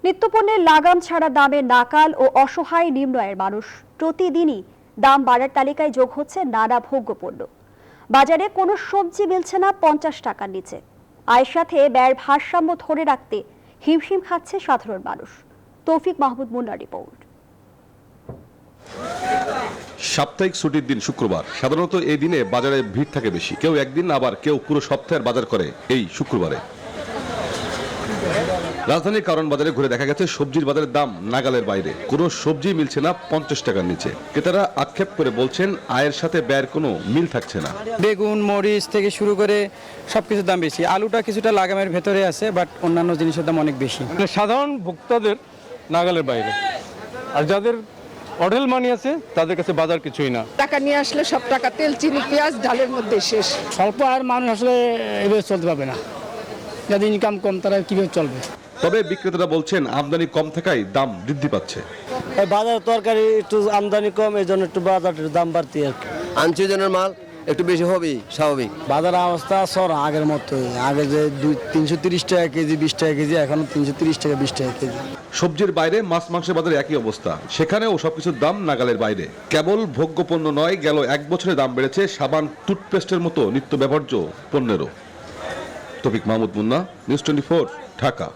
নিত্যপণ্যের লাগাম ছাড়া দামে নাকাল ও অসহায় নিম্ন আয়ের মানুষ। প্রতিদিনই দাম বাড়ার তালিকায় যোগ হচ্ছে নানা ভোগ্যপণ্য। বাজারে কোনো সবজি মিলছে না 50 টাকার নিচে। আয়ের সাথে ব্যয়ের ভারসাম্য ধরে রাখতে হিমশিম খাচ্ছে সাধারণ মানুষ। তৌফিক মাহমুদ মুন্নার রিপোর্ট। সাপ্তাহিক ছুটির দিন শুক্রবার। সাধারণত এই দিনে বাজারে ভিড় থাকে বেশি। কেউ একদিন, আবার কেউ পুরো সপ্তাহের বাজার করে এই শুক্রবারে। রাজধানীর কারণ বাজারে ঘুরে দেখা গেছে সবজির বাজারের দাম নাগালের বাইরে। কোনো সবজি মিলছে না 50 টাকার নিচে। ক্রেতারা আক্ষেপ করে বলছেন আয়ের সাথে ব্যয়ের কোনো মিল থাকছে না। বেগুন, মরিচ থেকে শুরু করে সবকিছুর দাম বেশি। আলুটা কিছুটা লাগামের ভেতরে আছে, বাট অন্যান্য জিনিসের দাম অনেক বেশি। সাধারণ ভোক্তাদের নাগালের বাইরে, আর যাদের অঢেল মানি আছে তাদের কাছে বাজার কিছুই না। টাকা নিয়ে আসলে সব টাকা তেল, চিনি, পেঁয়াজ, ডালের মধ্যে শেষ। স্বল্প আয়ের মানুষ আসলে এভাবে চলতে পারবে না। যাদের ইনকাম কম তারা কিভাবে চলবে? তবে বিক্রেতারা বলছেন আমদানি কম থাকায় দাম বৃদ্ধি পাচ্ছে। বাজার তরকারি একটু আমদানি কম, এই জন্য একটু বাজারের দাম বাড়তি আর কি। আনসিজনের মাল একটু বেশি হবেই স্বাভাবিক। বাজার অবস্থা সর আগের মতো। আগে যে 330 টাকা কেজি, 20 টাকা কেজি, এখন 330 টাকা, 20 টাকা কেজি। সবজির বাইরে মাছ মাংসের বাজারে একই অবস্থা। সেখানেও সবকিছুর দাম নাগালের বাইরে। কেবল ভোগ্যপণ্য নয়, গেল এক বছরে দাম বেড়েছে সাবান, টুথপেস্টের মতো নিত্য ব্যবহার্য পণ্যেরও। তৌফিক মাহমুদ মুন্না, নিউজ 24, ঢাকা।